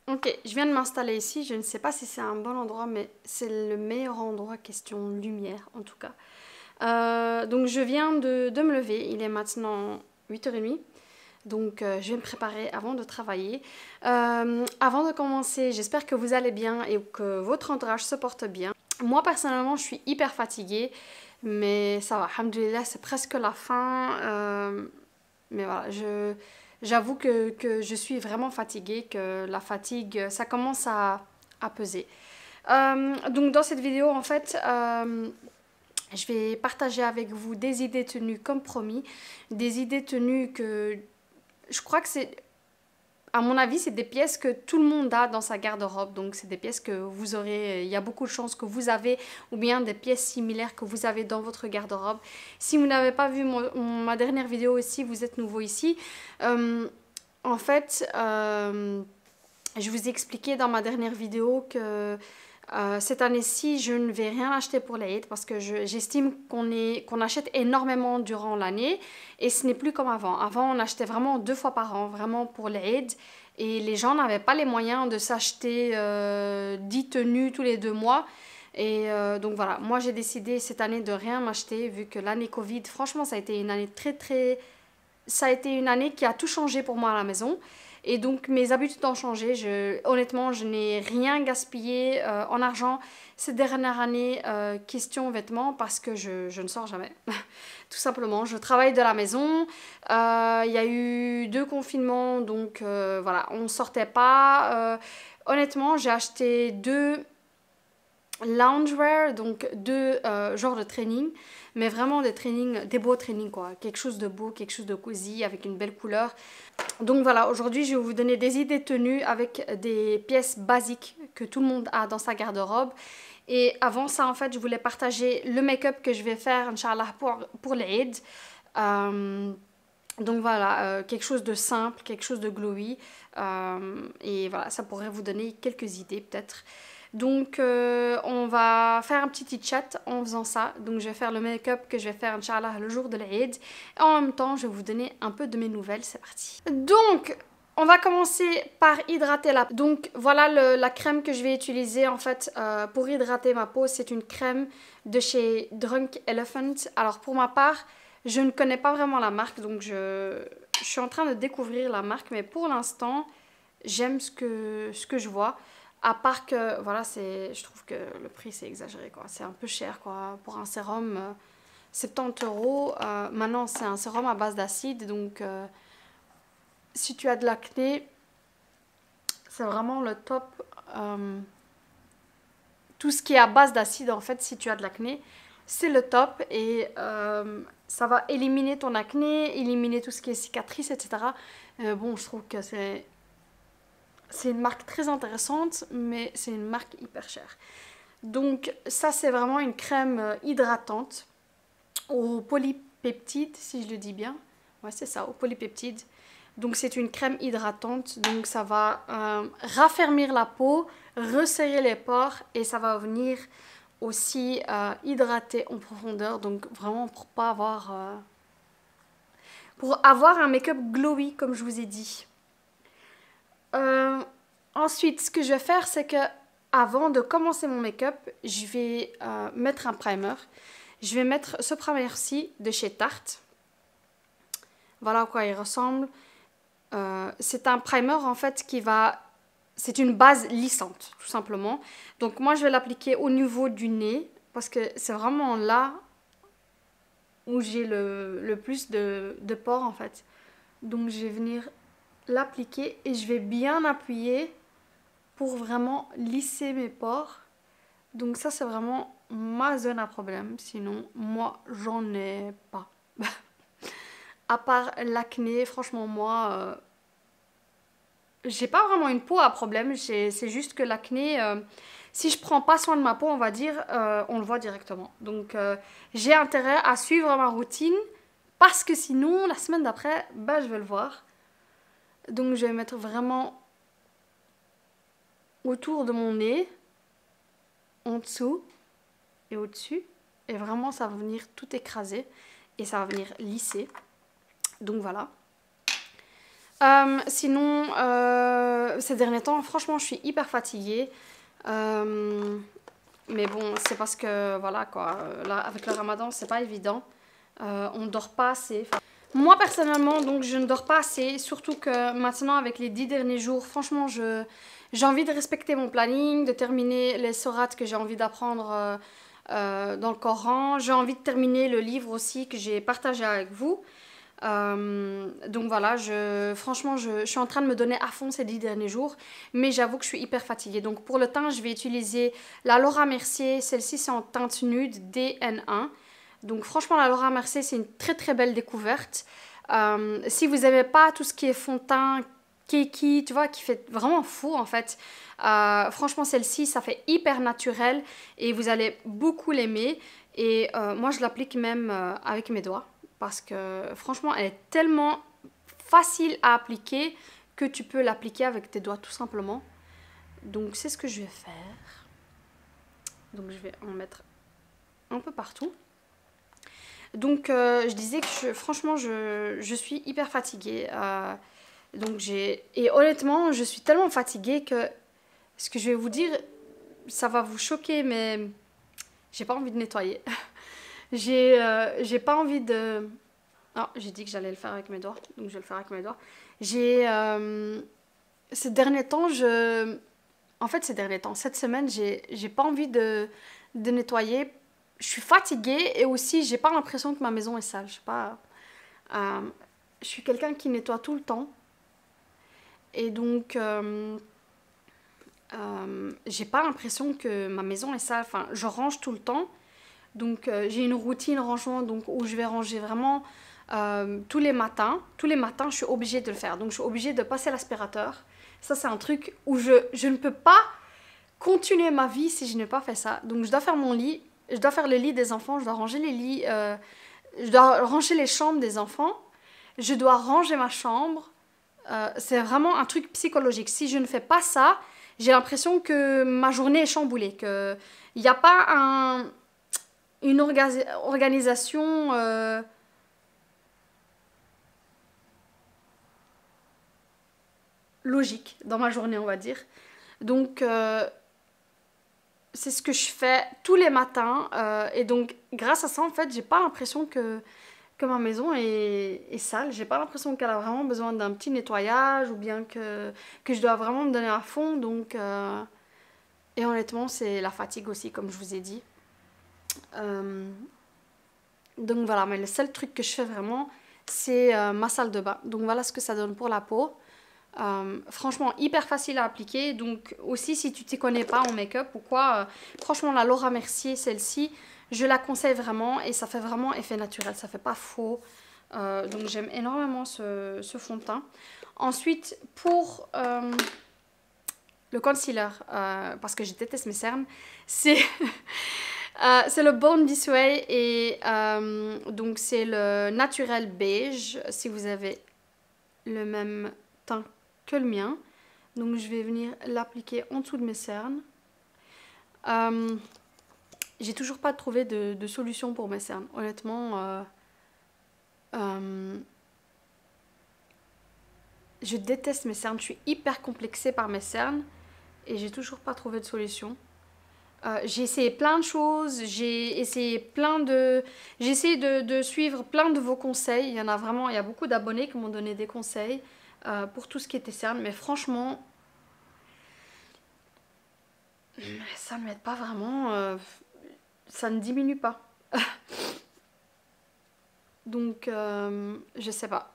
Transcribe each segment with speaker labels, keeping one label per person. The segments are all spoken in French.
Speaker 1: Ok, je viens de m'installer ici. Je ne sais pas si c'est un bon endroit, mais c'est le meilleur endroit question lumière en tout cas. Donc je viens de me lever. Il est maintenant 8h30. Donc je vais me préparer avant de travailler. Avant de commencer, j'espère que vous allez bien et que votre entourage se porte bien. Moi personnellement, je suis hyper fatiguée, mais ça va, alhamdoulilah, c'est presque la fin. Mais voilà, j'avoue que je suis vraiment fatiguée, que la fatigue, ça commence à peser. Donc dans cette vidéo, en fait, je vais partager avec vous des idées tenues comme promis, des idées tenues que je crois que c'est, à mon avis, c'est des pièces que tout le monde a dans sa garde-robe. Donc, c'est des pièces que vous aurez, il y a beaucoup de chances que vous avez, ou bien des pièces similaires que vous avez dans votre garde-robe. Si vous n'avez pas vu ma dernière vidéo ici, vous êtes nouveau ici. Euh, en fait, je vous ai expliqué dans ma dernière vidéo que cette année-ci, je ne vais rien acheter pour l'Aïd parce que j'estime qu'on achète énormément durant l'année et ce n'est plus comme avant. Avant, on achetait vraiment 2 fois par an, vraiment pour l'Aïd. Et les gens n'avaient pas les moyens de s'acheter 10 tenues tous les 2 mois. Et donc voilà, moi j'ai décidé cette année de rien m'acheter vu que l'année Covid, franchement, ça a été une année ça a été une année qui a tout changé pour moi à la maison. Et donc mes habitudes ont changé. Honnêtement, je n'ai rien gaspillé en argent cette dernière année question vêtements parce que je ne sors jamais. Tout simplement, je travaille de la maison. Il y a eu 2 confinements, donc voilà, on ne sortait pas. Honnêtement, j'ai acheté 2 loungewear, donc 2 genres de training, mais vraiment des trainings, des beaux trainings quoi, quelque chose de beau, quelque chose de cosy avec une belle couleur. Donc voilà, aujourd'hui je vais vous donner des idées tenues avec des pièces basiques que tout le monde a dans sa garde-robe. Et avant ça en fait je voulais partager le make-up que je vais faire Inch'Allah pour l'Eid. Euh, donc voilà, quelque chose de simple, quelque chose de glowy. Et voilà, ça pourrait vous donner quelques idées peut-être. Donc on va faire un petit chat en faisant ça. Donc je vais faire le make-up que je vais faire Inch'Allah le jour de l'Eid. Et en même temps, je vais vous donner un peu de mes nouvelles. C'est parti. Donc on va commencer par hydrater la peau. Donc voilà la crème que je vais utiliser en fait pour hydrater ma peau. C'est une crème de chez Drunk Elephant. Alors pour ma part, je ne connais pas vraiment la marque, donc je suis en train de découvrir la marque, mais pour l'instant, j'aime ce que je vois. À part que, voilà, je trouve que le prix c'est exagéré, quoi. C'est un peu cher, quoi. Pour un sérum, 70 €. Maintenant, c'est un sérum à base d'acide, donc si tu as de l'acné, c'est vraiment le top. Tout ce qui est à base d'acide, en fait, si tu as de l'acné, c'est le top et ça va éliminer ton acné, éliminer tout ce qui est cicatrices, etc. Bon, je trouve que c'est une marque très intéressante, mais c'est une marque hyper chère. Donc ça, c'est vraiment une crème hydratante au polypeptide, si je le dis bien. Ouais, c'est ça, au polypeptide. Donc c'est une crème hydratante, donc ça va raffermir la peau, resserrer les pores et ça va venir aussi hydrater en profondeur. Donc vraiment pour avoir un make-up glowy comme je vous ai dit. Euh, Ensuite, ce que je vais faire, c'est que avant de commencer mon make-up, je vais mettre un primer. Je vais mettre ce primer-ci de chez Tarte. Voilà à quoi il ressemble. C'est un primer en fait c'est une base lissante tout simplement. Donc moi je vais l'appliquer au niveau du nez parce que c'est vraiment là où j'ai le plus de pores en fait. Donc je vais venir l'appliquer et je vais bien appuyer pour vraiment lisser mes pores. Donc ça c'est vraiment ma zone à problème. Sinon moi j'en ai pas. À part l'acné, franchement moi j'ai pas vraiment une peau à problème, c'est juste que l'acné, si je prends pas soin de ma peau, on va dire, on le voit directement. Donc j'ai intérêt à suivre ma routine parce que sinon, la semaine d'après, bah, je vais le voir. Donc je vais mettre vraiment autour de mon nez, en dessous et au-dessus. Et vraiment, ça va venir tout écraser et ça va venir lisser. Donc voilà. Sinon, ces derniers temps, franchement, je suis hyper fatiguée. Mais bon, c'est parce que, voilà quoi, là, avec le ramadan, c'est pas évident. On ne dort pas assez. Enfin, moi, personnellement, donc, je ne dors pas assez. Surtout que maintenant, avec les 10 derniers jours, franchement, j'ai envie de respecter mon planning, de terminer les sourates que j'ai envie d'apprendre dans le Coran. J'ai envie de terminer le livre aussi que j'ai partagé avec vous. Donc voilà, franchement, je suis en train de me donner à fond ces 10 derniers jours, mais j'avoue que je suis hyper fatiguée. Donc pour le teint, je vais utiliser la Laura Mercier. Celle-ci, c'est en teinte nude DN1. Donc franchement, la Laura Mercier, c'est une très très belle découverte. Si vous n'aimez pas tout ce qui est fond de teint, keki, tu vois, qui fait vraiment fou en fait. Franchement, celle-ci, ça fait hyper naturel et vous allez beaucoup l'aimer. Et moi, je l'applique même avec mes doigts parce que franchement, elle est tellement facile à appliquer que tu peux l'appliquer avec tes doigts tout simplement. Donc, c'est ce que je vais faire. Donc, je vais en mettre un peu partout. Donc, je disais que franchement, je suis hyper fatiguée. Et honnêtement, je suis tellement fatiguée que ce que je vais vous dire, ça va vous choquer, mais j'ai pas envie de nettoyer. J'ai pas envie de... Ah, j'ai dit que j'allais le faire avec mes doigts, donc je vais le faire avec mes doigts. Ces derniers temps, En fait, ces derniers temps, cette semaine, j'ai pas envie de nettoyer. Je suis fatiguée et aussi, j'ai pas l'impression que ma maison est sale. Je sais pas... je suis quelqu'un qui nettoie tout le temps. Et donc... j'ai pas l'impression que ma maison est sale. Enfin, je range tout le temps. Donc, j'ai une routine rangement donc, où je vais ranger vraiment tous les matins. Tous les matins, je suis obligée de le faire. Donc, je suis obligée de passer l'aspirateur. Ça, c'est un truc où je ne peux pas continuer ma vie si je n'ai pas fait ça. Donc, je dois faire mon lit. Je dois faire le lit des enfants. Je dois ranger les lits. Je dois ranger les chambres des enfants. Je dois ranger ma chambre. C'est vraiment un truc psychologique. Si je ne fais pas ça, j'ai l'impression que ma journée est chamboulée. Qu'il n'y a pas une organisation logique dans ma journée, on va dire. Donc, c'est ce que je fais tous les matins. Et donc, grâce à ça, en fait, j'ai pas l'impression que ma maison est sale. J'ai pas l'impression qu'elle a vraiment besoin d'un petit nettoyage ou bien que je dois vraiment me donner à fond. Donc, et honnêtement, c'est la fatigue aussi, comme je vous ai dit. Donc voilà, mais le seul truc que je fais vraiment, c'est ma salle de bain. Donc voilà ce que ça donne pour la peau. Franchement, hyper facile à appliquer. Donc aussi, si tu t'y connais pas en make-up ou quoi, franchement, la Laura Mercier, celle-ci, je la conseille vraiment et ça fait vraiment effet naturel. Ça fait pas faux. Donc j'aime énormément ce fond de teint. Ensuite, pour le concealer, parce que je déteste mes cernes, c'est... c'est le Born This Way et donc c'est le naturel beige si vous avez le même teint que le mien. Donc je vais venir l'appliquer en dessous de mes cernes. J'ai toujours pas trouvé de solution pour mes cernes. Honnêtement, je déteste mes cernes. Je suis hyper complexée par mes cernes et j'ai toujours pas trouvé de solution. J'ai essayé plein de choses, j'ai essayé de suivre plein de vos conseils. Il y en a vraiment, il y a beaucoup d'abonnés qui m'ont donné des conseils pour tout ce qui était cernes, mais franchement, ça ne m'aide pas vraiment, ça ne diminue pas. Donc, je sais pas.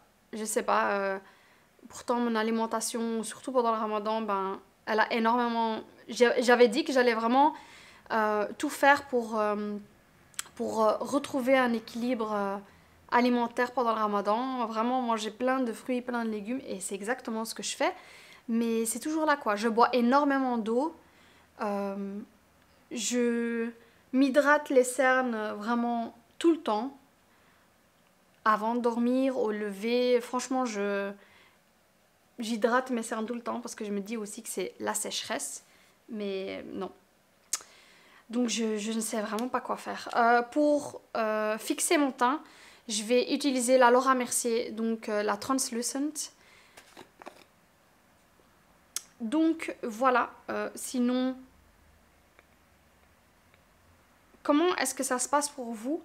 Speaker 1: Pourtant, mon alimentation, surtout pendant le ramadan, ben, elle a énormément... J'avais dit que j'allais vraiment tout faire pour retrouver un équilibre alimentaire pendant le ramadan. Vraiment manger plein de fruits, plein de légumes. Et c'est exactement ce que je fais. Mais c'est toujours là, quoi. Je bois énormément d'eau. Je m'hydrate les cernes vraiment tout le temps. Avant de dormir, au lever. Franchement, j'hydrate mes cernes tout le temps parce que je me dis aussi que c'est la sécheresse. Mais non. Donc je ne sais vraiment pas quoi faire. Pour fixer mon teint, je vais utiliser la Laura Mercier, donc la Translucent. Donc voilà, sinon, comment est-ce que ça se passe pour vous,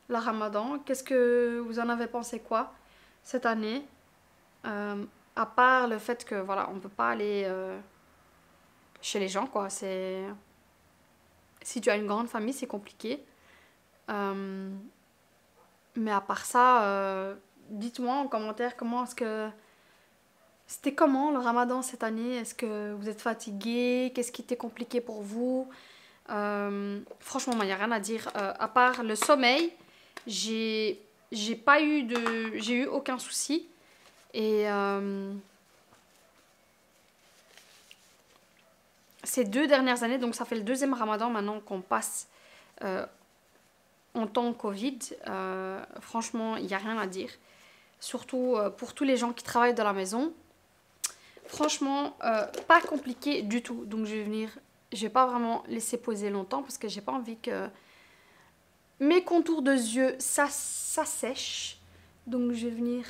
Speaker 1: le Ramadan? Qu'est-ce que vous en avez pensé quoi cette année? À part le fait que voilà, on peut pas aller chez les gens quoi. C'est si tu as une grande famille, c'est compliqué. Euh, mais à part ça, dites-moi en commentaire comment est-ce que c'était comment le Ramadan cette année? Est-ce que vous êtes fatigué? Qu'est-ce qui était compliqué pour vous? Franchement, il n'y a rien à dire. À part le sommeil, j'ai j'ai pas eu de j'ai eu aucun souci. Et ces 2 dernières années, donc ça fait le deuxième Ramadan maintenant qu'on passe euh, en temps Covid. Franchement, il n'y a rien à dire. Surtout pour tous les gens qui travaillent dans la maison. Franchement, pas compliqué du tout. Donc je vais venir, je vais pas vraiment laisser poser longtemps parce que j'ai pas envie que mes contours de yeux ça sèche. Donc je vais venir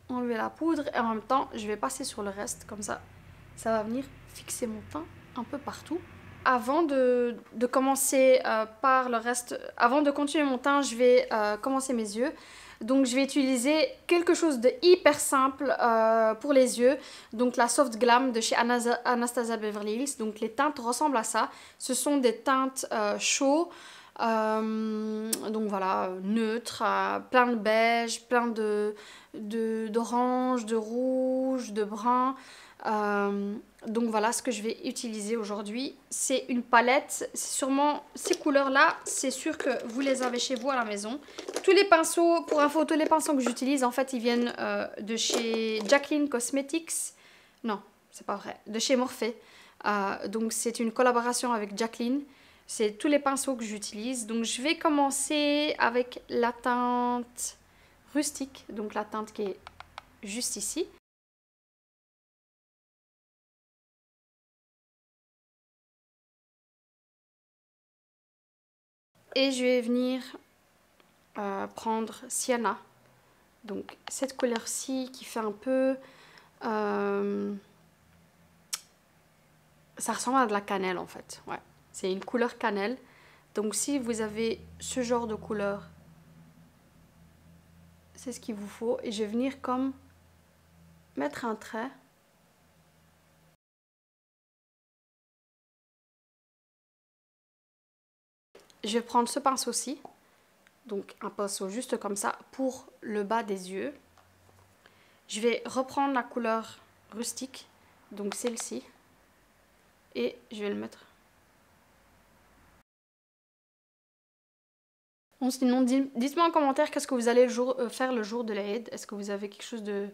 Speaker 1: enlever la poudre et en même temps je vais passer sur le reste comme ça va venir fixer mon teint un peu partout. Avant de commencer par le reste, avant de continuer mon teint, je vais commencer mes yeux. Donc je vais utiliser quelque chose de hyper simple pour les yeux. Donc la Soft Glam de chez Anastasia Beverly Hills. Donc les teintes ressemblent à ça. Ce sont des teintes chauds. Donc voilà, neutres, plein de beige, plein d'orange, de rouge, de brun. Donc voilà ce que je vais utiliser aujourd'hui. C'est une palette, c'est sûrement ces couleurs-là, c'est sûr que vous les avez chez vous à la maison. Tous les pinceaux, pour info, tous les pinceaux que j'utilise, en fait, ils viennent de chez Jaclyn Cosmetics. Non, c'est pas vrai, de chez Morphe. Donc c'est une collaboration avec Jaclyn. C'est tous les pinceaux que j'utilise. Donc je vais commencer avec la teinte rustique, donc la teinte qui est juste ici. Et je vais venir prendre Sienna. Donc cette couleur-ci qui fait un peu... ça ressemble à de la cannelle en fait. Ouais. C'est une couleur cannelle. Donc si vous avez ce genre de couleur, c'est ce qu'il vous faut. Et je vais venir comme mettre un trait. Je vais prendre ce pinceau-ci. Donc un pinceau juste comme ça pour le bas des yeux. Je vais reprendre la couleur rustique, donc celle-ci, et je vais le mettre. Bon, sinon, dites-moi en commentaire qu'est-ce que vous allez faire le jour de l'Aïd. Est-ce que vous avez quelque chose de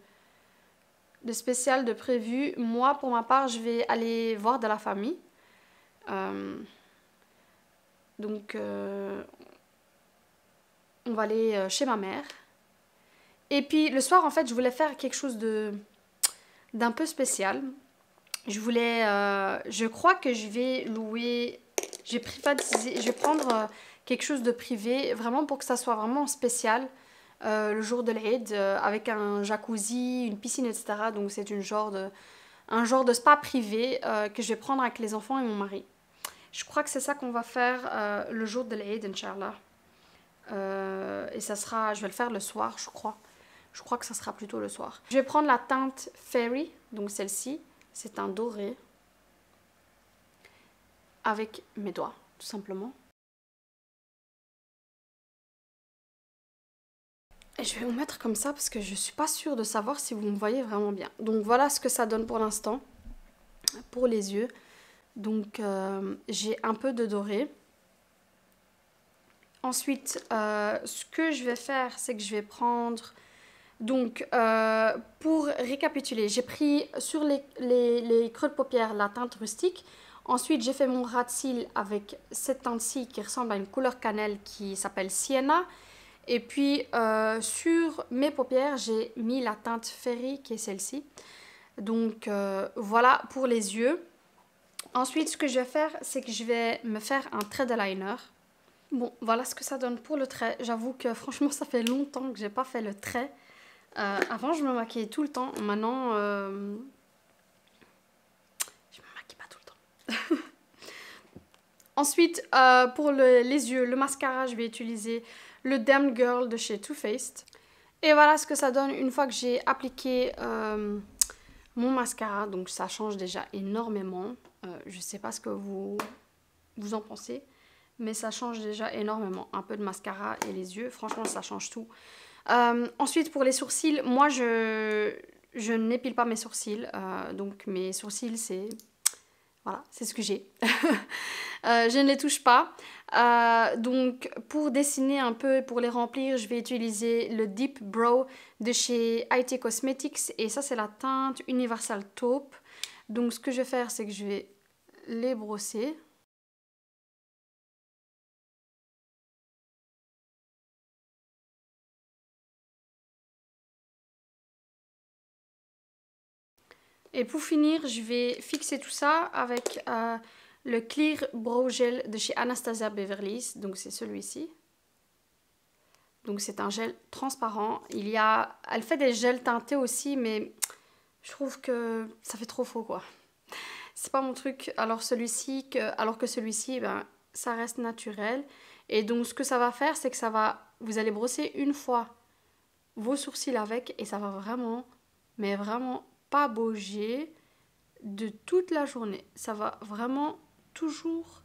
Speaker 1: spécial, de prévu? Moi, pour ma part, je vais aller voir de la famille. Donc, on va aller chez ma mère. Et puis, le soir, en fait, je voulais faire quelque chose d'un peu spécial. Je crois que je vais louer, je vais prendre quelque chose de privé, vraiment pour que ça soit vraiment spécial, le jour de l'Aïd, avec un jacuzzi, une piscine, etc. Donc c'est un genre de spa privé que je vais prendre avec les enfants et mon mari. Je crois que c'est ça qu'on va faire le jour de l'Aïd, Inch'Allah. Et ça sera, je vais le faire le soir, je crois. Je crois que ça sera plutôt le soir. Je vais prendre la teinte Fairy, donc celle-ci. C'est un doré. Avec mes doigts, tout simplement. Et je vais vous mettre comme ça parce que je suis pas sûre de savoir si vous me voyez vraiment bien. Donc voilà ce que ça donne pour l'instant. Pour les yeux. Donc j'ai un peu de doré. Ensuite, ce que je vais faire, c'est que je vais prendre... Donc, pour récapituler, j'ai pris sur les creux de paupières la teinte rustique. Ensuite, j'ai fait mon ras de cils avec cette teinte-ci qui ressemble à une couleur cannelle qui s'appelle Sienna. Et puis, sur mes paupières, j'ai mis la teinte Fairy qui est celle-ci. Donc, voilà pour les yeux. Ensuite, ce que je vais faire, c'est que je vais me faire un trait de liner. Bon, voilà ce que ça donne pour le trait. J'avoue que franchement, ça fait longtemps que j'ai pas fait le trait. Avant, je me maquillais tout le temps. Maintenant, Ensuite, pour les yeux, le mascara, je vais utiliser le Damn Girl de chez Too Faced. Et voilà ce que ça donne une fois que j'ai appliqué mon mascara. Donc ça change déjà énormément. Je sais pas ce que vous en pensez, mais ça change déjà énormément. Un peu de mascara et les yeux, franchement ça change tout. Ensuite pour les sourcils, moi je n'épile pas mes sourcils. Donc mes sourcils c'est... Voilà, c'est ce que j'ai. Je ne les touche pas. Donc pour dessiner un peu, pour les remplir, je vais utiliser le Deep Brow de chez IT Cosmetics. Et ça c'est la teinte Universal Taupe. Donc ce que je vais faire, c'est que je vais les brosser. Et pour finir, je vais fixer tout ça avec le Clear Brow Gel de chez Anastasia Beverly Hills. Donc c'est celui-ci. Donc c'est un gel transparent. Elle fait des gels teintés aussi, mais je trouve que ça fait trop faux quoi. C'est pas mon truc. Alors que celui-ci, ben, ça reste naturel. Et donc ce que ça va faire, c'est que vous allez brosser une fois vos sourcils avec et ça va vraiment, mais vraiment pas bouger de toute la journée. Ça va vraiment toujours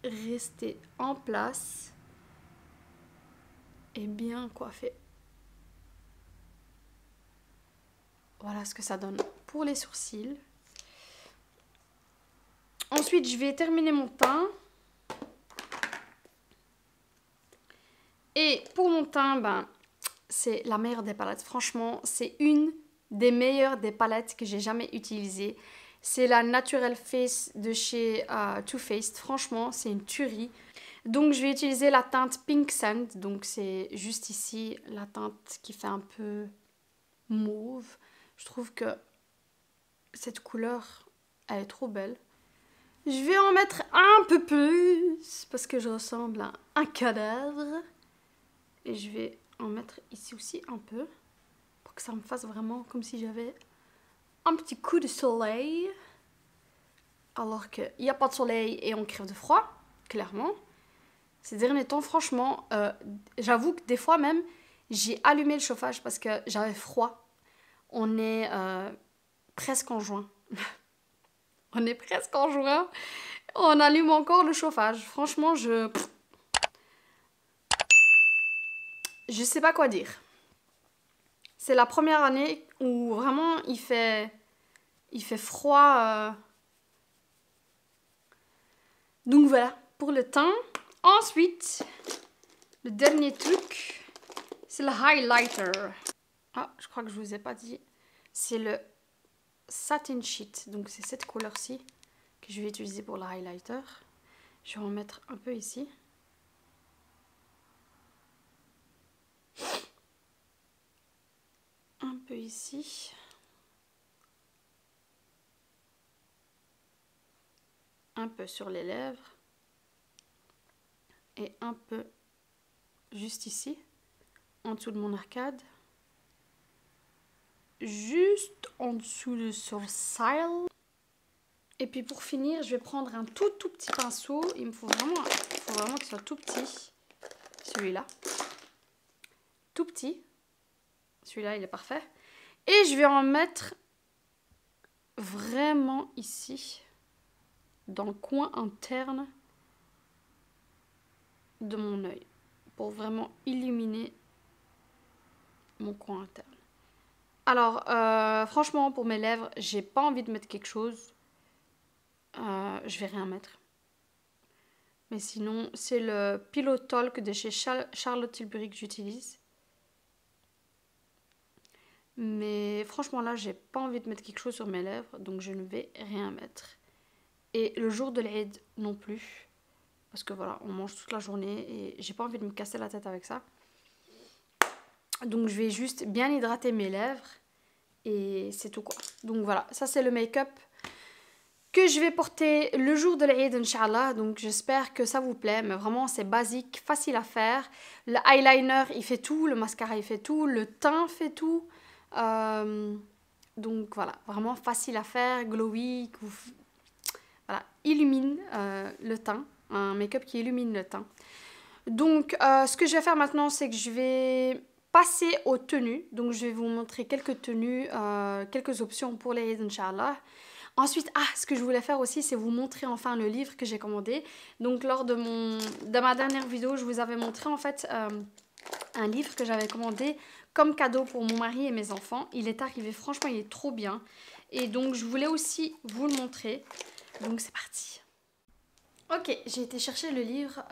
Speaker 1: rester en place et bien coiffé. Voilà ce que ça donne pour les sourcils. Ensuite, je vais terminer mon teint. Et pour mon teint, ben, c'est la meilleure des palettes. Franchement, c'est une des meilleures des palettes que j'ai jamais utilisées. C'est la Natural Face de chez Too Faced. Franchement, c'est une tuerie. Donc, je vais utiliser la teinte Pink Sand. Donc, c'est juste ici la teinte qui fait un peu mauve. Je trouve que cette couleur, elle est trop belle. Je vais en mettre un peu plus parce que je ressemble à un cadavre. Et je vais en mettre ici aussi un peu pour que ça me fasse vraiment comme si j'avais un petit coup de soleil. Alors qu'il n'y a pas de soleil et on crève de froid, clairement. Ces derniers temps, franchement, j'avoue que des fois même, j'ai allumé le chauffage parce que j'avais froid. On est presque en juin. On est presque en juin. On allume encore le chauffage. Franchement, je sais pas quoi dire. C'est la première année où vraiment il fait froid. Donc voilà, pour le teint. Ensuite, le dernier truc, c'est le highlighter. Ah, je crois que je vous ai pas dit. C'est le Satin Sheet. Donc c'est cette couleur-ci que je vais utiliser pour le highlighter. Je vais en mettre un peu ici. Un peu ici. Un peu sur les lèvres. Et un peu juste ici, en dessous de mon arcade. Juste en dessous de sourcil. Et puis pour finir, je vais prendre un tout petit pinceau. Il me faut vraiment que ce soit tout petit. Celui-là. Tout petit. Celui-là, il est parfait. Et je vais en mettre vraiment ici, dans le coin interne de mon œil, pour vraiment illuminer mon coin interne. Alors, franchement, pour mes lèvres, j'ai pas envie de mettre quelque chose. Je vais rien mettre. Mais sinon, c'est le Pillow Talk de chez Charlotte Tilbury que j'utilise. Mais franchement, là, j'ai pas envie de mettre quelque chose sur mes lèvres, donc je ne vais rien mettre. Et le jour de l'Aïd non plus. Parce que voilà, on mange toute la journée et j'ai pas envie de me casser la tête avec ça. Donc je vais juste bien hydrater mes lèvres et c'est tout quoi. Donc voilà, ça c'est le make-up que je vais porter le jour de l'Aïd, Inch'Allah. Donc j'espère que ça vous plaît, mais vraiment c'est basique, facile à faire. Le eyeliner il fait tout, le mascara il fait tout, le teint fait tout. Donc voilà, vraiment facile à faire, glowy. voilà, illumine le teint, un make-up qui illumine le teint. Donc, ce que je vais faire maintenant, c'est que je vais passer aux tenues. Donc, je vais vous montrer quelques tenues, quelques options pour les Eid, Inch'Allah. Ensuite, ce que je voulais faire aussi, c'est vous montrer enfin le livre que j'ai commandé. Donc, lors de ma dernière vidéo, je vous avais montré en fait un livre que j'avais commandé comme cadeau pour mon mari et mes enfants. Il est arrivé, franchement, il est trop bien. Et donc, je voulais aussi vous le montrer. Donc, c'est parti. Ok, j'ai été chercher le livre.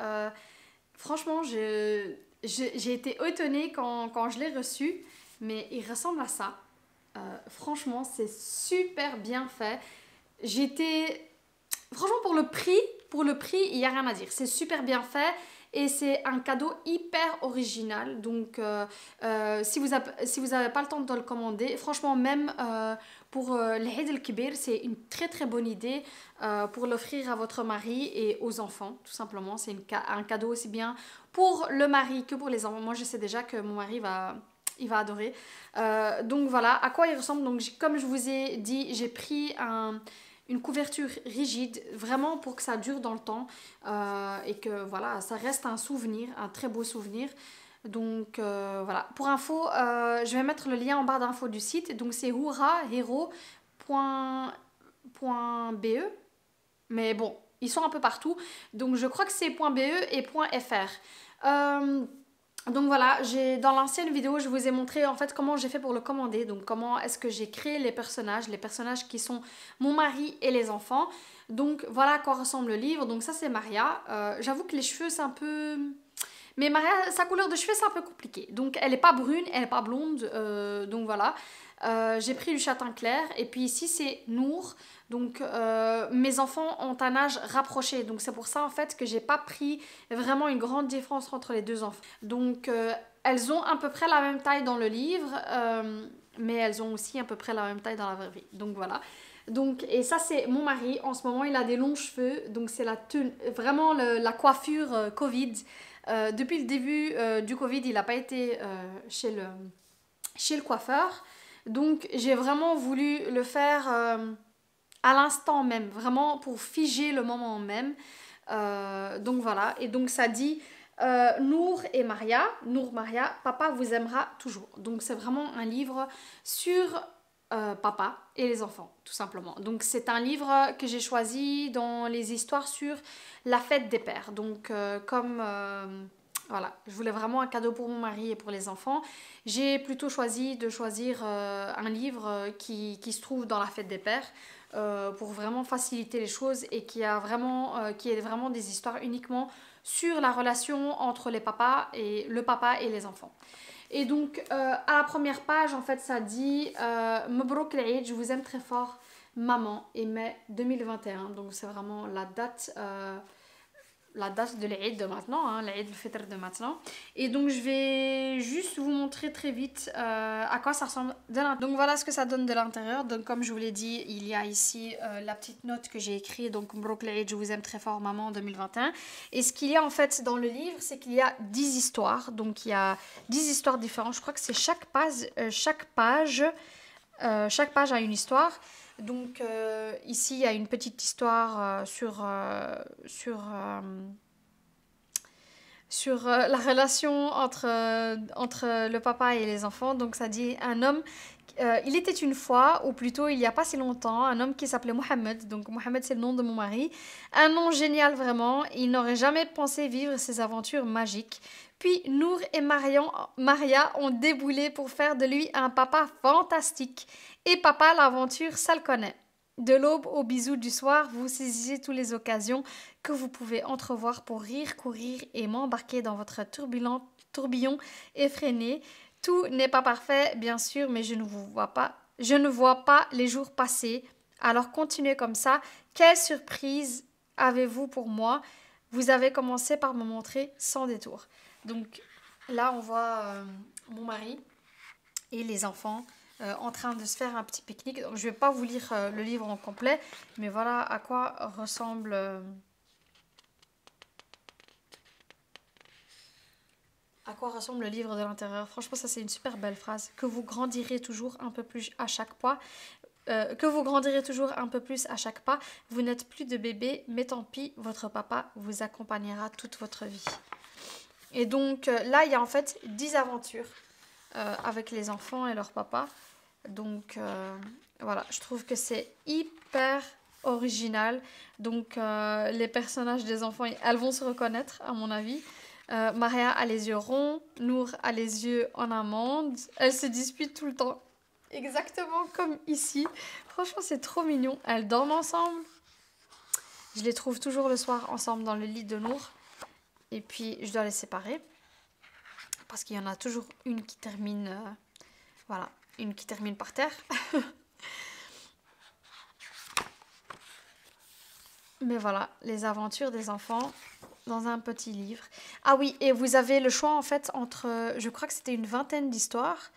Speaker 1: Franchement, j'ai été étonnée quand je l'ai reçu. Mais il ressemble à ça. Franchement, c'est super bien fait. J'étais... Franchement, pour le prix, il n'y a rien à dire. C'est super bien fait et c'est un cadeau hyper original. Donc, si vous avez pas le temps de le commander, franchement, même pour l'Eid el-Kibir, c'est une très très bonne idée pour l'offrir à votre mari et aux enfants, tout simplement. C'est un cadeau aussi bien pour le mari que pour les enfants. Moi, je sais déjà que mon mari il va adorer. Donc voilà, à quoi il ressemble. Donc, comme je vous ai dit, j'ai pris une couverture rigide, vraiment pour que ça dure dans le temps et que voilà, ça reste un souvenir, un très beau souvenir. Donc voilà, pour info, je vais mettre le lien en barre d'infos du site. Donc c'est hurahero.be. Mais bon, ils sont un peu partout. Donc je crois que c'est .be et .fr. Donc voilà, dans l'ancienne vidéo, je vous ai montré en fait comment j'ai fait pour le commander. Donc comment est-ce que j'ai créé les personnages qui sont mon mari et les enfants. Donc voilà à quoi ressemble le livre. Donc ça c'est Maria. J'avoue que les cheveux c'est un peu... Mais Maria, sa couleur de cheveux c'est un peu compliqué. Donc elle n'est pas brune, elle n'est pas blonde. Donc voilà. J'ai pris du châtain clair. Et puis ici c'est Nour. Donc mes enfants ont un âge rapproché. Donc c'est pour ça en fait que j'ai pas pris vraiment une grande différence entre les deux enfants. Donc elles ont à peu près la même taille dans le livre. Mais elles ont aussi à peu près la même taille dans la vraie vie. Donc voilà. Donc, et ça c'est mon mari. En ce moment il a des longs cheveux. Donc c'est vraiment la coiffure Covid. Depuis le début du Covid, il n'a pas été chez le coiffeur. Donc j'ai vraiment voulu le faire à l'instant même, vraiment pour figer le moment même. Donc voilà, et donc ça dit Nour et Maria, Nour Maria, papa vous aimera toujours. Donc c'est vraiment un livre sur papa et les enfants, tout simplement. Donc c'est un livre que j'ai choisi dans les histoires sur la fête des pères. Donc voilà, je voulais vraiment un cadeau pour mon mari et pour les enfants. J'ai plutôt choisi de choisir un livre qui se trouve dans la fête des pères pour vraiment faciliter les choses et qui est vraiment des histoires uniquement sur la relation entre le papa et les enfants. Et donc, à la première page, en fait, ça dit Mabrouk l'Eid, je vous aime très fort, maman, et mai 2021. Donc, c'est vraiment la date de l'Eid de maintenant, hein, l'Eid al-Fitr de maintenant. Et donc je vais juste vous montrer très vite à quoi ça ressemble de l'intérieur. Donc voilà ce que ça donne de l'intérieur. Donc comme je vous l'ai dit, il y a ici la petite note que j'ai écrite. Donc Mabrouk l'Eid, je vous aime très fort maman 2021. Et ce qu'il y a en fait dans le livre, c'est qu'il y a 10 histoires. Donc il y a 10 histoires différentes. Je crois que c'est chaque page a une histoire. Donc ici, il y a une petite histoire sur la relation entre le papa et les enfants. Donc ça dit un homme, il était une fois, ou plutôt il n'y a pas si longtemps, un homme qui s'appelait Mohamed. Donc Mohamed c'est le nom de mon mari. Un nom génial vraiment. Il n'aurait jamais pensé vivre ces aventures magiques. Puis Nour et Maria ont déboulé pour faire de lui un papa fantastique. Et papa, l'aventure, ça le connaît. De l'aube au bisou du soir, vous saisissez toutes les occasions que vous pouvez entrevoir pour rire, courir et m'embarquer dans votre tourbillon effréné. Tout n'est pas parfait, bien sûr, mais je ne vois pas les jours passer. Alors continuez comme ça. Quelle surprise avez-vous pour moi? Vous avez commencé par me montrer sans détour. Donc là, on voit mon mari et les enfants en train de se faire un petit pique-nique. Donc, je ne vais pas vous lire le livre en complet, mais voilà à quoi ressemble... à quoi ressemble le livre de l'intérieur. Franchement, ça c'est une super belle phrase. Que vous grandirez toujours un peu plus à chaque pas.
Speaker 2: que vous grandirez toujours un peu plus à chaque pas. Vous n'êtes plus de bébé, mais tant pis, votre papa vous accompagnera toute votre vie. Et donc là, il y a en fait 10 aventures avec les enfants et leur papa. Donc voilà, je trouve que c'est hyper original. Donc les personnages des enfants, elles vont se reconnaître à mon avis. Maria a les yeux ronds, Nour a les yeux en amande. Elles se disputent tout le temps. Exactement comme ici. Franchement, c'est trop mignon. Elles dorment ensemble. Je les trouve toujours le soir ensemble dans le lit de Nour. Et puis, je dois les séparer. Parce qu'il y en a toujours une qui termine... voilà, une qui termine par terre. Mais voilà, les aventures des enfants dans un petit livre. Ah oui, et vous avez le choix en fait entre... Je crois que c'était une vingtaine d'histoires.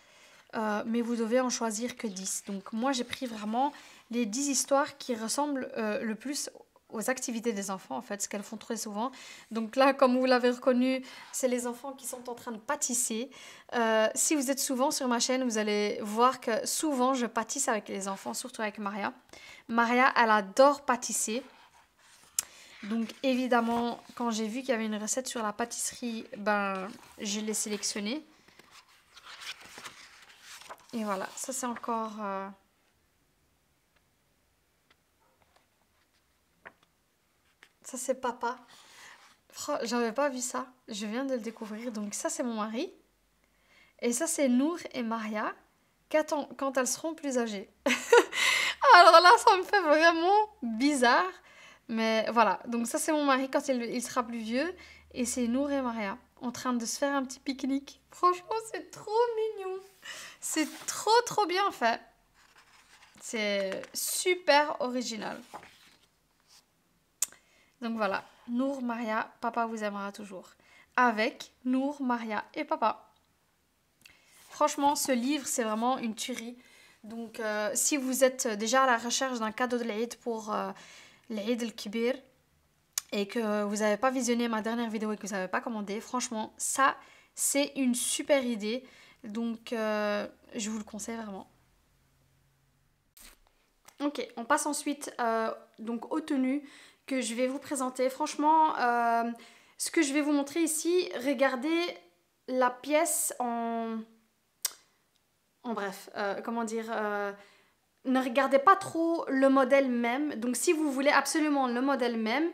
Speaker 2: Mais vous devez en choisir que 10. Donc moi j'ai pris vraiment les 10 histoires qui ressemblent le plus aux activités des enfants en fait, ce qu'elles font très souvent. Donc là, comme vous l'avez reconnu, c'est les enfants qui sont en train de pâtisser. Si vous êtes souvent sur ma chaîne, vous allez voir que souvent je pâtisse avec les enfants, surtout avec Maria. Maria, elle adore pâtisser. Donc évidemment, quand j'ai vu qu'il y avait une recette sur la pâtisserie, ben je l'ai sélectionnée. Et voilà, ça c'est encore... Ça c'est papa. J'avais pas vu ça. Je viens de le découvrir. Donc ça c'est mon mari. Et ça c'est Nour et Maria quand elles seront plus âgées. Alors là, ça me fait vraiment bizarre. Mais voilà, donc ça c'est mon mari quand il sera plus vieux. Et c'est Nour et Maria en train de se faire un petit pique-nique. Franchement, c'est trop mignon. C'est trop bien fait. C'est super original. Donc voilà, Nour, Maria, papa vous aimera toujours. Avec Nour, Maria et papa. Franchement, ce livre, c'est vraiment une tuerie. Donc si vous êtes déjà à la recherche d'un cadeau de l'Aïd pour l'Aïd el-Kibir et que vous n'avez pas visionné ma dernière vidéo et que vous n'avez pas commandé, franchement, ça, c'est une super idée. Donc je vous le conseille vraiment.
Speaker 1: Ok, on passe ensuite donc aux tenues que je vais vous présenter. Franchement, ce que je vais vous montrer ici, regardez la pièce en bref, comment dire, ne regardez pas trop le modèle même. Donc si vous voulez absolument le modèle même,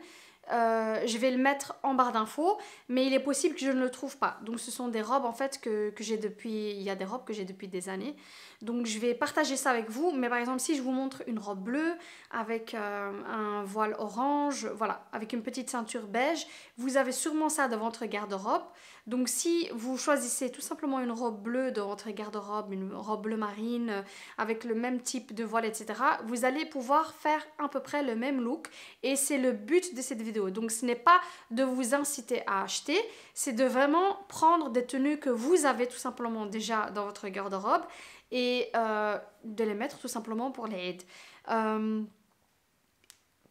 Speaker 1: je vais le mettre en barre d'infos, mais il est possible que je ne le trouve pas. Donc ce sont des robes en fait que j'ai depuis, il y a des robes que j'ai depuis des années. Donc je vais partager ça avec vous, mais par exemple si je vous montre une robe bleue avec un voile orange, voilà, avec une petite ceinture beige, vous avez sûrement ça dans votre garde-robe. Donc si vous choisissez tout simplement une robe bleue dans votre garde-robe, une robe bleu marine avec le même type de voile, etc., vous allez pouvoir faire à peu près le même look et c'est le but de cette vidéo. Donc ce n'est pas de vous inciter à acheter, c'est de vraiment prendre des tenues que vous avez tout simplement déjà dans votre garde-robe et de les mettre tout simplement pour les aides.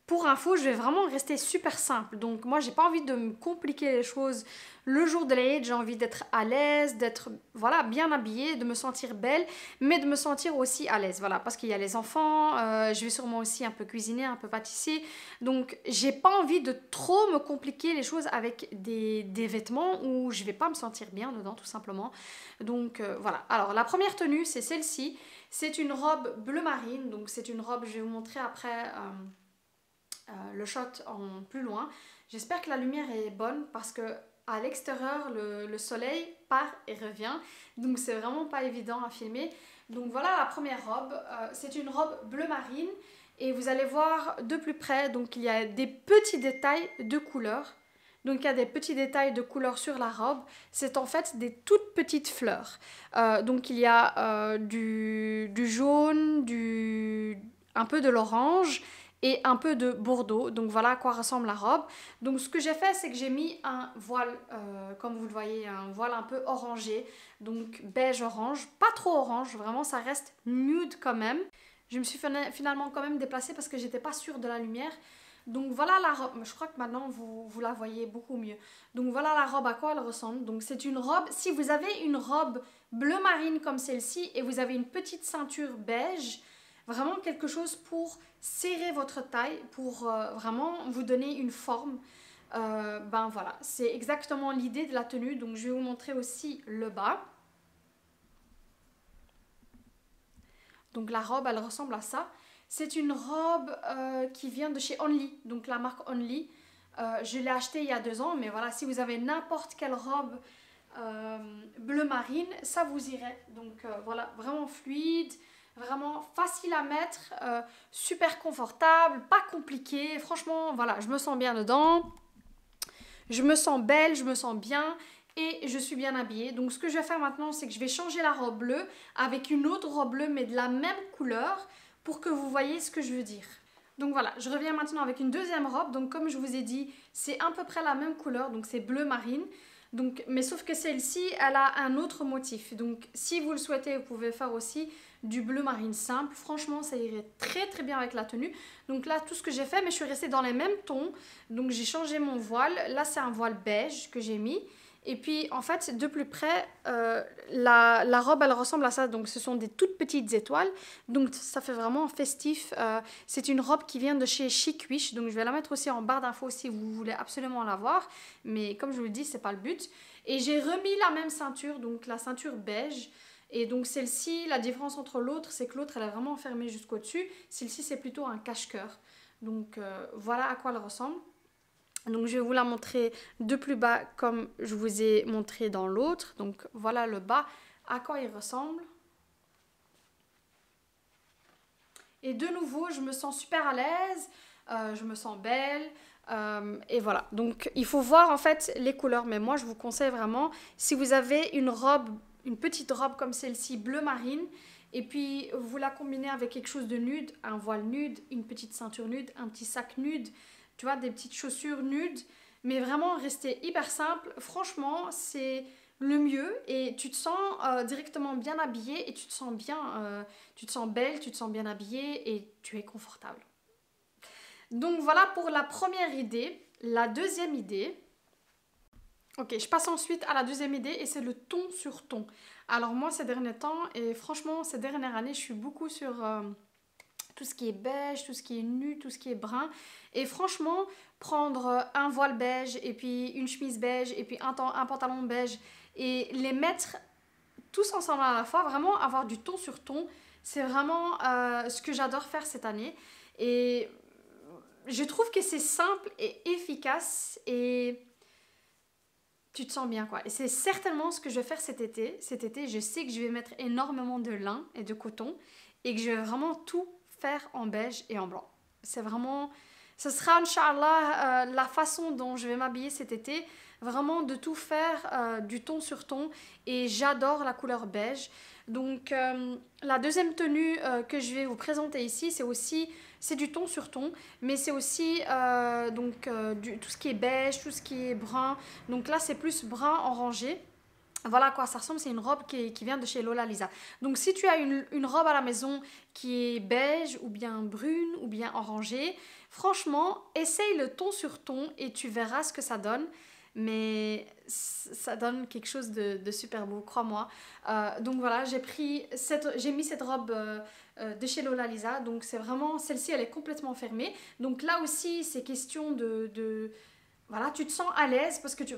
Speaker 1: Pour info, je vais vraiment rester super simple. Donc moi, j'ai pas envie de me compliquer les choses. Le jour de l'Aïd, j'ai envie d'être à l'aise, d'être voilà, bien habillée, de me sentir belle, mais de me sentir aussi à l'aise. Voilà, parce qu'il y a les enfants, je vais sûrement aussi un peu cuisiner, un peu pâtisser. Donc j'ai pas envie de trop me compliquer les choses avec des vêtements où je vais pas me sentir bien dedans, tout simplement. Donc voilà. Alors la première tenue, c'est celle-ci. C'est une robe bleu marine. Donc c'est une robe, je vais vous montrer après... le shot en plus loin. J'espère que la lumière est bonne parce que à l'extérieur le soleil part et revient, donc c'est vraiment pas évident à filmer. Donc voilà la première robe, c'est une robe bleu marine et vous allez voir de plus près, donc il y a des petits détails de couleur. Donc il y a des petits détails de couleur sur la robe, c'est en fait des toutes petites fleurs. Donc il y a du jaune, un peu de l'orange et un peu de bordeaux. Donc voilà à quoi ressemble la robe. Donc ce que j'ai fait, c'est que j'ai mis un voile, comme vous le voyez, un voile un peu orangé, donc beige orange, pas trop orange, vraiment ça reste nude quand même. Je me suis finalement quand même déplacée parce que j'étais pas sûre de la lumière. Donc voilà la robe, je crois que maintenant vous la voyez beaucoup mieux. Donc voilà la robe à quoi elle ressemble. Donc c'est une robe, si vous avez une robe bleu marine comme celle-ci et vous avez une petite ceinture beige, Vraiment quelque chose pour serrer votre taille, pour vraiment vous donner une forme. Ben voilà, c'est exactement l'idée de la tenue. Donc je vais vous montrer aussi le bas. Donc la robe, elle ressemble à ça. C'est une robe qui vient de chez Only, donc la marque Only. Je l'ai achetée il y a 2 ans, mais voilà, si vous avez n'importe quelle robe bleu marine, ça vous irait. Donc voilà, vraiment fluide, vraiment facile à mettre, super confortable, pas compliqué. Franchement, voilà, je me sens bien dedans. Je me sens belle, je me sens bien et je suis bien habillée. Donc ce que je vais faire maintenant, c'est que je vais changer la robe bleue avec une autre robe bleue mais de la même couleur pour que vous voyez ce que je veux dire. Donc voilà, je reviens maintenant avec une deuxième robe. Donc comme je vous ai dit, c'est à peu près la même couleur, donc c'est bleu marine. Donc, mais sauf que celle-ci, elle a un autre motif. Donc si vous le souhaitez, vous pouvez faire aussi du bleu marine simple. Franchement, ça irait très très bien avec la tenue. Donc là, tout ce que j'ai fait, mais je suis restée dans les mêmes tons. Donc j'ai changé mon voile. Là, c'est un voile beige que j'ai mis. Et puis, en fait, de plus près, la robe, elle ressemble à ça. Donc, ce sont des toutes petites étoiles. Donc, ça fait vraiment festif. C'est une robe qui vient de chez Chic Wish. Donc, je vais la mettre aussi en barre d'infos si vous voulez absolument la voir. Mais comme je vous le dis, c'est pas le but. Et j'ai remis la même ceinture, donc la ceinture beige. Et donc, celle-ci, la différence entre l'autre, c'est que l'autre, elle est vraiment fermée jusqu'au-dessus. Celle-ci, c'est plutôt un cache-cœur. Donc, voilà à quoi elle ressemble. Donc je vais vous la montrer de plus bas comme je vous ai montré dans l'autre. Donc voilà le bas, à quoi il ressemble. Et de nouveau, je me sens super à l'aise, je me sens belle. Et voilà, donc il faut voir en fait les couleurs. Mais moi je vous conseille vraiment, si vous avez une robe, une petite robe comme celle-ci, bleu marine, et puis vous la combinez avec quelque chose de nude, un voile nude, une petite ceinture nude, un petit sac nude, tu vois, des petites chaussures nudes, mais vraiment rester hyper simple. Franchement, c'est le mieux et tu te sens directement bien habillée et tu te sens bien, tu te sens belle, tu te sens bien habillée et tu es confortable. Donc voilà pour la première idée. La deuxième idée, ok, je passe ensuite à la deuxième idée et c'est le ton sur ton. Alors moi ces derniers temps et franchement ces dernières années je suis beaucoup sur tout ce qui est beige, tout ce qui est nu, tout ce qui est brun. Et franchement, prendre un voile beige et puis une chemise beige et puis un pantalon beige et les mettre tous ensemble à la fois, vraiment avoir du ton sur ton, c'est vraiment ce que j'adore faire cette année. Et je trouve que c'est simple et efficace et tu te sens bien quoi. Et c'est certainement ce que je vais faire cet été. Cet été, je sais que je vais mettre énormément de lin et de coton et que je vais vraiment tout faire en beige et en blanc. C'est vraiment, ce sera Inch'Allah la façon dont je vais m'habiller cet été, vraiment de tout faire du ton sur ton et j'adore la couleur beige. Donc la deuxième tenue que je vais vous présenter ici, c'est du ton sur ton, mais c'est aussi tout ce qui est beige, tout ce qui est brun. Donc là c'est plus brun orangé. Voilà à quoi ça ressemble, c'est une robe qui vient de chez Lola Lisa. Donc si tu as une robe à la maison qui est beige ou bien brune ou bien orangée, franchement, essaye le ton sur ton et tu verras ce que ça donne. Mais ça donne quelque chose de super beau, crois-moi. Donc voilà, j'ai mis cette robe de chez Lola Lisa. Donc c'est vraiment, celle-ci elle est complètement fermée. Donc là aussi c'est question voilà, tu te sens à l'aise parce que tu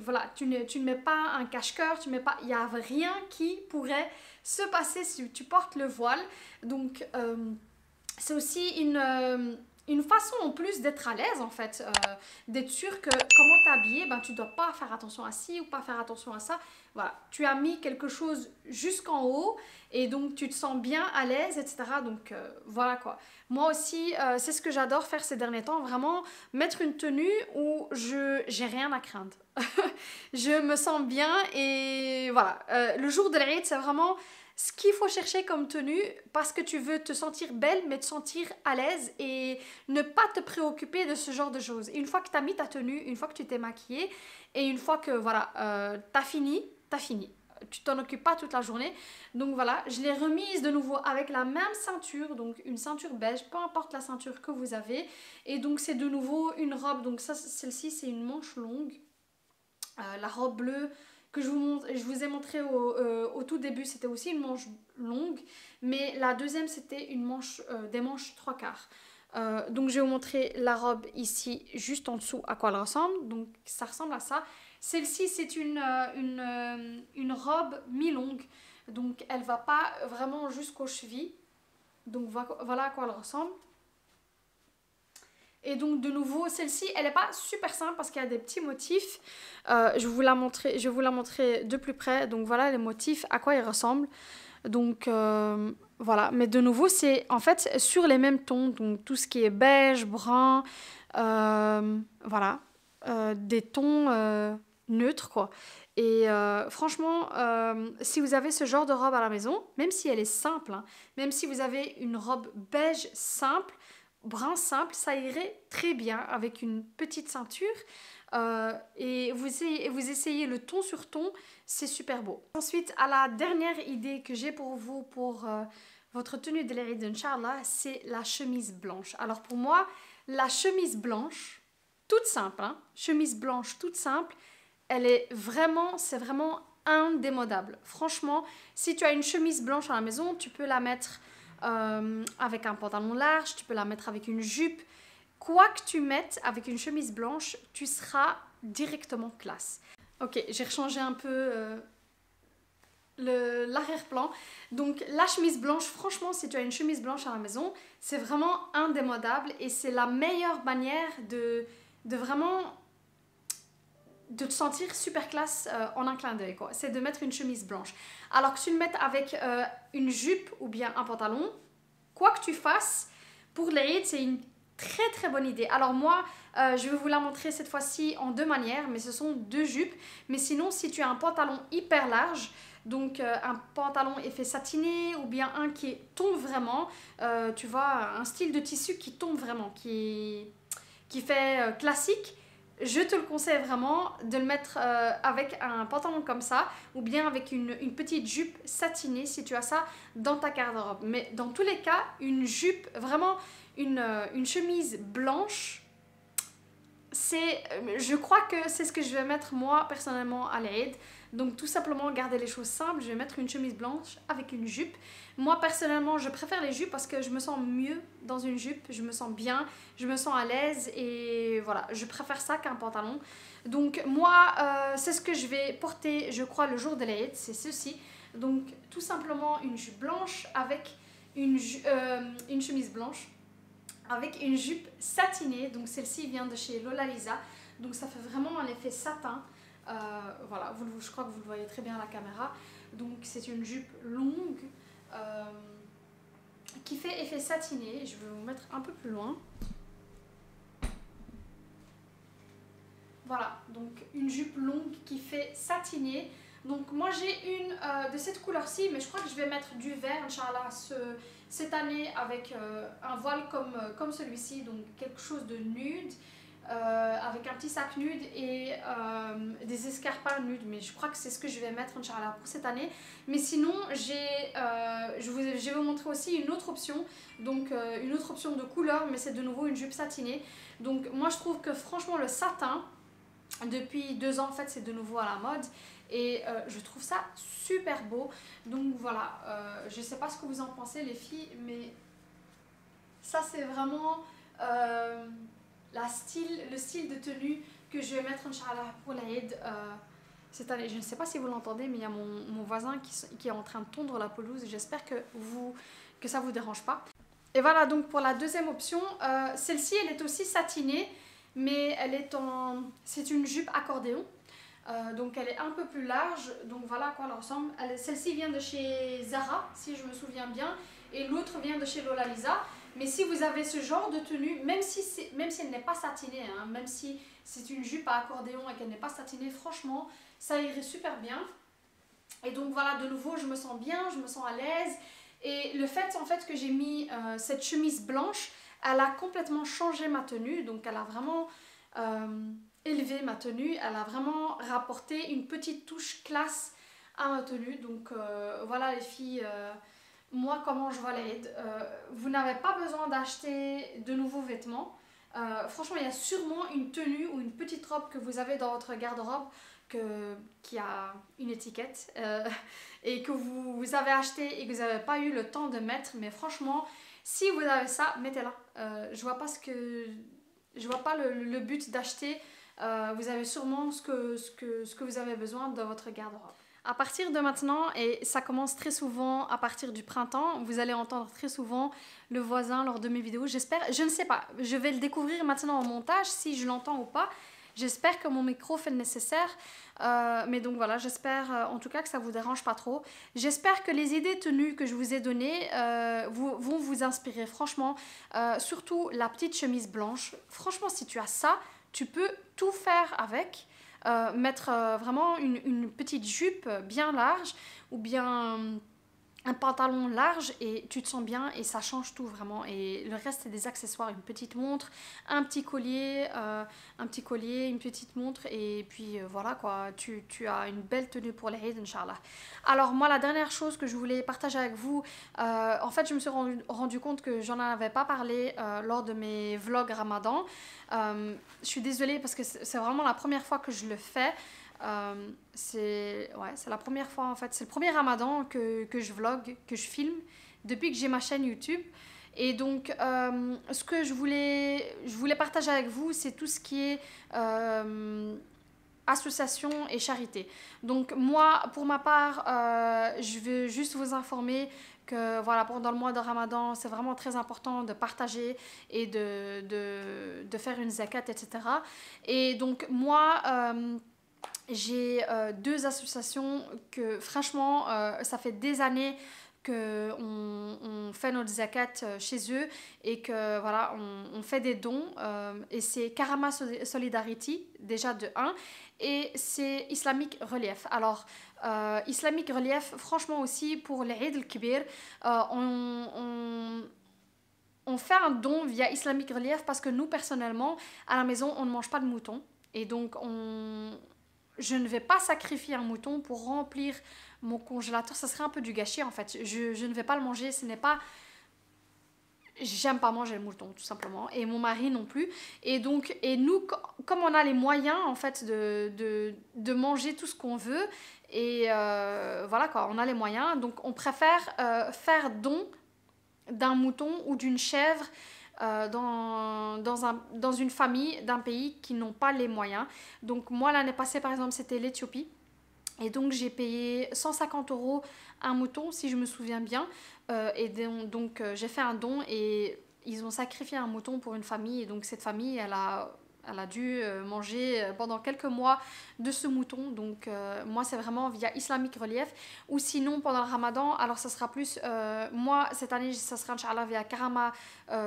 Speaker 1: ne mets pas un cache-cœur, il n'y a rien qui pourrait se passer si tu portes le voile. Donc, c'est aussi une façon en plus d'être à l'aise en fait, d'être sûr que comment t'habiller, ben, tu ne dois pas faire attention à ci ou pas faire attention à ça. Voilà, tu as mis quelque chose jusqu'en haut et donc tu te sens bien à l'aise, etc. Donc voilà quoi. Moi aussi, c'est ce que j'adore faire ces derniers temps, vraiment mettre une tenue où j'ai rien à craindre. Je me sens bien et voilà. Le jour de l'Eid, c'est vraiment ce qu'il faut chercher comme tenue parce que tu veux te sentir belle mais te sentir à l'aise et ne pas te préoccuper de ce genre de choses. Une fois que tu as mis ta tenue, une fois que tu t'es maquillée et une fois que voilà, t'as fini. Tu t'en occupes pas toute la journée. Donc voilà, je l'ai remise de nouveau avec la même ceinture, donc une ceinture beige, peu importe la ceinture que vous avez. Et donc c'est de nouveau une robe, donc ça, celle-ci c'est une manche longue. La robe bleue je vous ai montré au tout début, c'était aussi une manche longue, mais la deuxième c'était une manche, des manches 3/4. Donc je vais vous montrer la robe ici, juste en dessous, à quoi elle ressemble. Donc ça ressemble à ça. Celle-ci c'est une robe mi-longue, donc elle va pas vraiment jusqu'aux chevilles. Donc voilà à quoi elle ressemble. Et donc de nouveau, celle-ci, elle n'est pas super simple parce qu'il y a des petits motifs. Je vais vous la montrer de plus près. Donc voilà les motifs, à quoi ils ressemblent. Donc voilà, mais de nouveau, c'est en fait sur les mêmes tons. Donc tout ce qui est beige, brun, voilà, des tons neutres quoi. Et franchement, si vous avez ce genre de robe à la maison, même si elle est simple, hein, même si vous avez une robe beige simple, brun simple, ça irait très bien avec une petite ceinture. Et vous essayez le ton sur ton, c'est super beau. Ensuite, à la dernière idée que j'ai pour vous, pour votre tenue de l'Eid Inch'Allah, c'est la chemise blanche. Alors pour moi, la chemise blanche, toute simple, hein, chemise blanche toute simple, c'est vraiment indémodable. Franchement, si tu as une chemise blanche à la maison, tu peux la mettre avec un pantalon large, tu peux la mettre avec une jupe. Quoi que tu mettes avec une chemise blanche, tu seras directement classe. Ok, j'ai rechangé un peu l'arrière-plan. Donc la chemise blanche, franchement, si tu as une chemise blanche à la maison, c'est vraiment indémodable et c'est la meilleure manière de vraiment de te sentir super classe en un clin d'œil, quoi. C'est de mettre une chemise blanche. Alors que tu le mettes avec une jupe ou bien un pantalon, quoi que tu fasses, pour l'Aïd, c'est une très très bonne idée. Alors moi, je vais vous la montrer cette fois-ci en deux manières, mais ce sont deux jupes. Mais sinon, si tu as un pantalon hyper large, donc un pantalon effet satiné ou bien un qui tombe vraiment, tu vois, un style de tissu qui tombe vraiment, qui fait classique, je te le conseille vraiment de le mettre avec un pantalon comme ça ou bien avec une petite jupe satinée si tu as ça dans ta garde-robe. Mais dans tous les cas, une jupe, vraiment une chemise blanche, je crois que c'est ce que je vais mettre moi personnellement à l'Aïd. Donc tout simplement garder les choses simples, je vais mettre une chemise blanche avec une jupe. Moi personnellement je préfère les jupes parce que je me sens mieux dans une jupe, je me sens bien, je me sens à l'aise et voilà, je préfère ça qu'un pantalon. Donc moi c'est ce que je vais porter je crois le jour de l'Aïd, c'est ceci. Donc tout simplement une jupe blanche avec une chemise blanche avec une jupe satinée, donc celle-ci vient de chez Lola Lisa, donc ça fait vraiment un effet satin. Voilà, je crois que vous le voyez très bien à la caméra. Donc c'est une jupe longue qui fait effet satiné. Je vais vous mettre un peu plus loin. Voilà, donc une jupe longue qui fait satiné. Donc moi j'ai une de cette couleur-ci, mais je crois que je vais mettre du vert, Inch'Allah, cette année avec un voile comme celui-ci, donc quelque chose de nude. Avec un petit sac nude et des escarpins nudes, mais je crois que c'est ce que je vais mettre Inch'Allah pour cette année. Mais sinon je vais vous montrer aussi une autre option, donc une autre option de couleur, mais c'est de nouveau une jupe satinée. Donc moi je trouve que franchement le satin depuis 2 ans en fait c'est de nouveau à la mode et je trouve ça super beau. Donc voilà, je sais pas ce que vous en pensez les filles, mais ça c'est vraiment le style de tenue que je vais mettre Inch'Allah pour l'Aïd cette année. Je ne sais pas si vous l'entendez, mais il y a mon voisin qui est en train de tondre la pelouse. J'espère que ça ne vous dérange pas. Et voilà donc pour la deuxième option. Celle-ci elle est aussi satinée, mais c'est une jupe accordéon. Donc elle est un peu plus large, donc voilà à quoi elle ressemble. Celle-ci vient de chez Zara, si je me souviens bien, et l'autre vient de chez Lola Lisa. Mais si vous avez ce genre de tenue, même si elle n'est pas satinée, hein, même si c'est une jupe à accordéon et qu'elle n'est pas satinée, franchement, ça irait super bien. Et donc voilà, de nouveau, je me sens bien, je me sens à l'aise. Et le fait en fait que j'ai mis cette chemise blanche, elle a complètement changé ma tenue. Donc elle a vraiment élevé ma tenue, elle a vraiment rapporté une petite touche classe à ma tenue. Donc voilà les filles... moi, comment je vois l'Aïd, vous n'avez pas besoin d'acheter de nouveaux vêtements. Franchement, il y a sûrement une tenue ou une petite robe que vous avez dans votre garde-robe
Speaker 2: qui a une étiquette et que vous avez acheté et que vous n'avez pas eu le temps de mettre. Mais franchement, si vous avez ça, mettez-la. Je vois pas le but d'acheter. Vous avez sûrement ce que vous avez besoin dans votre garde-robe. À partir de maintenant, et ça commence très souvent à partir du printemps, vous allez entendre très souvent le voisin lors de mes vidéos. J'espère, je ne sais pas, je vais le découvrir maintenant en montage si je l'entends ou pas. J'espère que mon micro fait le nécessaire, mais donc voilà, j'espère en tout cas que ça vous dérange pas trop. J'espère que les idées tenues que je vous ai données vont vous inspirer, franchement. Surtout la petite chemise blanche. Franchement, si tu as ça, tu peux tout faire avec. Mettre vraiment une petite jupe bien large ou bien un pantalon large et tu te sens bien et ça change tout vraiment. Et le reste c'est des accessoires, une petite montre, un petit collier, une petite montre et puis voilà quoi, tu as une belle tenue pour l'Eid Inch'Allah. Alors moi la dernière chose que je voulais partager avec vous, en fait je me suis rendu compte que j'en avais pas parlé lors de mes vlogs Ramadan. Je suis désolée parce que c'est vraiment la première fois que je le fais. C'est la première fois en fait, c'est le premier Ramadan que je vlog, que je filme depuis que j'ai ma chaîne YouTube. Et donc ce que je voulais partager avec vous, c'est tout ce qui est association et charité. Donc moi pour ma part je veux juste vous informer que voilà, pendant le mois de Ramadan c'est vraiment très important de partager et de faire une zakat, etc. Et donc moi j'ai deux associations que franchement ça fait des années qu'on fait notre zakat chez eux et que voilà on fait des dons et c'est Karama Solidarity déjà de 1 et c'est Islamic Relief. Alors Islamic Relief franchement aussi pour l'Eid al-Kibir on fait un don via Islamic Relief parce que nous personnellement à la maison on ne mange pas de mouton et donc je ne vais pas sacrifier un mouton pour remplir mon congélateur. Ça serait un peu du gâchis en fait. Je ne vais pas le manger. Ce n'est pas... J'aime pas manger le mouton tout simplement. Et mon mari non plus. Et donc, et nous, comme on a les moyens en fait de manger tout ce qu'on veut. Et voilà quoi, on a les moyens. Donc on préfère faire don d'un mouton ou d'une chèvre dans une famille d'un pays qui n'ont pas les moyens. Donc moi l'année passée par exemple c'était l'Éthiopie et donc j'ai payé 150 € un mouton si je me souviens bien et donc j'ai fait un don et ils ont sacrifié un mouton pour une famille et donc cette famille elle a dû manger pendant quelques mois de ce mouton. Donc moi c'est vraiment via Islamic Relief ou sinon pendant le Ramadan alors ça sera plus moi cette année ça sera Inch'Allah via Karama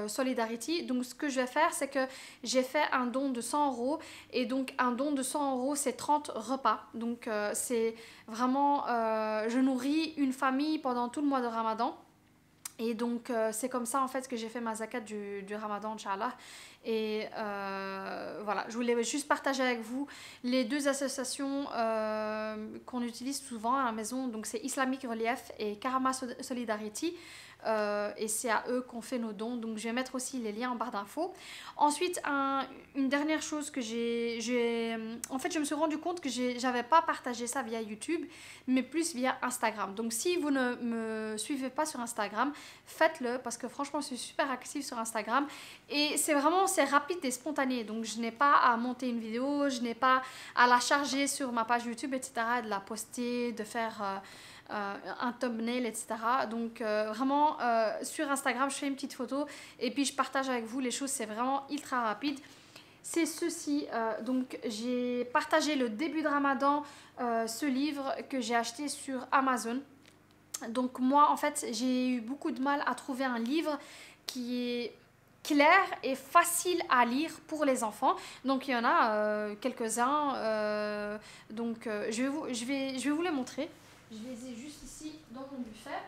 Speaker 2: Solidarity. Donc ce que je vais faire c'est que j'ai fait un don de 100 € et donc un don de 100 € c'est 30 repas. Donc c'est vraiment je nourris une famille pendant tout le mois de Ramadan. Et donc c'est comme ça en fait que j'ai fait ma zakat du Ramadan Inch'Allah. Et voilà, je voulais juste partager avec vous les deux associations qu'on utilise souvent à la maison. Donc c'est Islamic Relief et Karama Solidarity. Et c'est à eux qu'on fait nos dons. Donc je vais mettre aussi les liens en barre d'infos. Ensuite, une dernière chose que en fait, je me suis rendu compte que j'avais pas partagé ça via YouTube, mais plus via Instagram. Donc si vous ne me suivez pas sur Instagram, faites-le parce que franchement, je suis super active sur Instagram. Et c'est rapide et spontané. Donc je n'ai pas à monter une vidéo, je n'ai pas à la charger sur ma page YouTube, etc. De la poster, de faire... un thumbnail, etc. Donc vraiment sur Instagram je fais une petite photo et puis je partage avec vous les choses, c'est vraiment ultra rapide. C'est ceci, donc j'ai partagé le début de Ramadan ce livre que j'ai acheté sur Amazon. Donc moi en fait j'ai eu beaucoup de mal à trouver un livre qui est clair et facile à lire pour les enfants. Donc il y en a quelques-uns, donc je vais vous les montrer. Je les ai juste ici dans mon buffet.